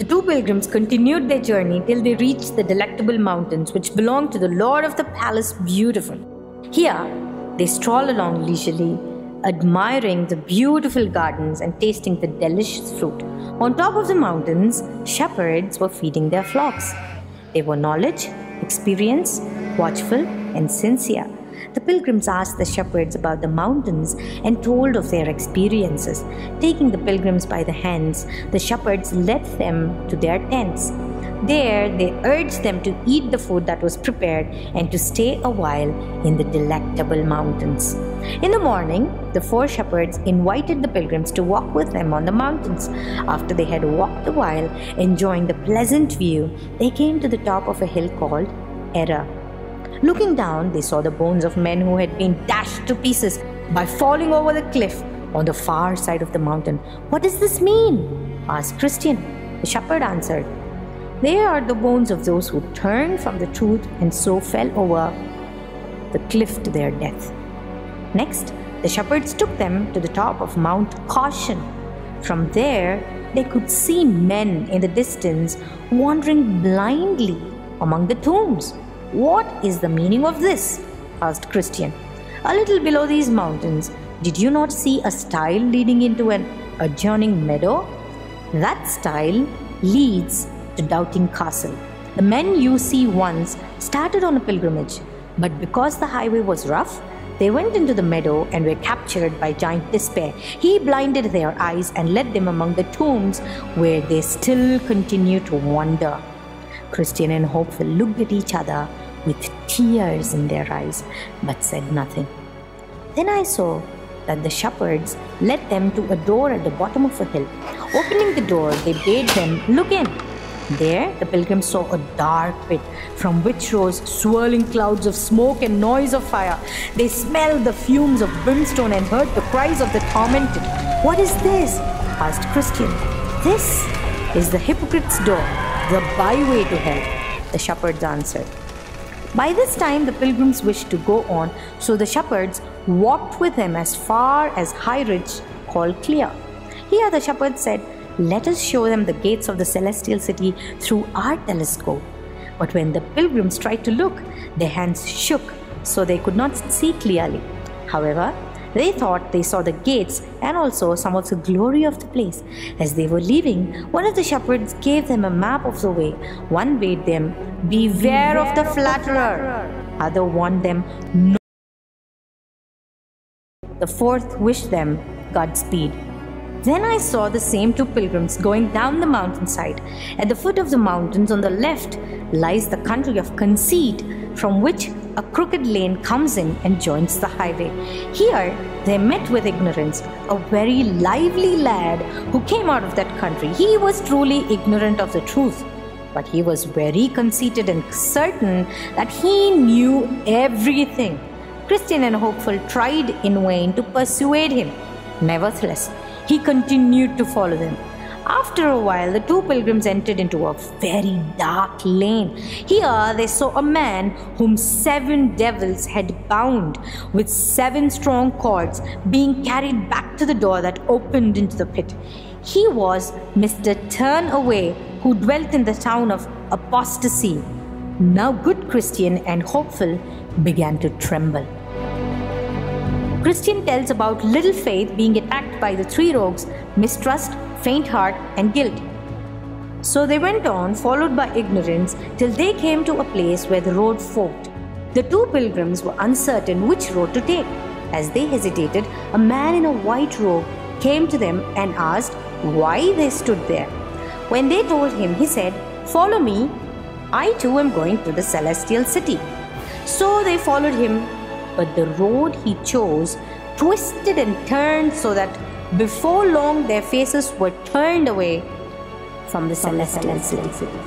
The two pilgrims continued their journey till they reached the Delectable Mountains, which belonged to the Lord of the Palace Beautiful. Here, they strolled along leisurely, admiring the beautiful gardens and tasting the delicious fruit. On top of the mountains, shepherds were feeding their flocks. They were knowledge, experience, watchful, and sincere. The pilgrims asked the shepherds about the mountains and told of their experiences. Taking the pilgrims by the hands, the shepherds led them to their tents. There, they urged them to eat the food that was prepared and to stay a while in the Delectable Mountains. In the morning, the four shepherds invited the pilgrims to walk with them on the mountains. After they had walked a while, enjoying the pleasant view, they came to the top of a hill called FLATTERER. Looking down, they saw the bones of men who had been dashed to pieces by falling over the cliff on the far side of the mountain. "What does this mean?" asked Christian. The shepherd answered, "They are the bones of those who turned from the truth and so fell over the cliff to their death." Next, the shepherds took them to the top of Mount Caution. From there, they could see men in the distance wandering blindly among the tombs. "What is the meaning of this?" asked Christian. "A little below these mountains, did you not see a stile leading into an adjoining meadow? That stile leads to Doubting Castle. The men you see once started on a pilgrimage, but because the highway was rough, they went into the meadow and were captured by giant Despair. He blinded their eyes and led them among the tombs, where they still continue to wander." Christian and Hopeful looked at each other with tears in their eyes, but said nothing. Then I saw that the shepherds led them to a door at the bottom of a hill. Opening the door, they bade them look in. There, the pilgrims saw a dark pit from which rose swirling clouds of smoke and noise of fire. They smelled the fumes of brimstone and heard the cries of the tormented. "What is this?" asked Christian. "This is the hypocrite's door, the byway to hell," the shepherds answered. By this time, the pilgrims wished to go on, so the shepherds walked with him as far as high ridge called Clear. Here the shepherds said, "Let us show them the gates of the celestial city through our telescope." But when the pilgrims tried to look, their hands shook, so they could not see clearly. However, they thought they saw the gates and also some of the glory of the place. As they were leaving, one of the shepherds gave them a map of the way. One bade them, "Beware of the flatterer." Other warned them, "No." The fourth wished them Godspeed. Then I saw the same two pilgrims going down the mountainside. At the foot of the mountains on the left lies the country of Conceit, from which a crooked lane comes in and joins the highway. Here they met with Ignorance, a very lively lad who came out of that country. He was truly ignorant of the truth, but he was very conceited and certain that he knew everything. Christian and Hopeful tried in vain to persuade him. Nevertheless, he continued to follow them. After a while, the two pilgrims entered into a very dark lane. Here they saw a man whom 7 devils had bound with 7 strong cords, being carried back to the door that opened into the pit. He was Mr. Turnaway, who dwelt in the town of Apostasy. Now good Christian and Hopeful began to tremble. Christian tells about little Faith being attacked by the 3 rogues, Mistrust, Faint Heart, and Guilt. So they went on, followed by Ignorance, till they came to a place where the road forked. The two pilgrims were uncertain which road to take. As they hesitated, a man in a white robe came to them and asked why they stood there. When they told him, he said, "Follow me. I too am going to the celestial city." So they followed him, but the road he chose twisted and turned so that before long their faces were turned away from the celestial city.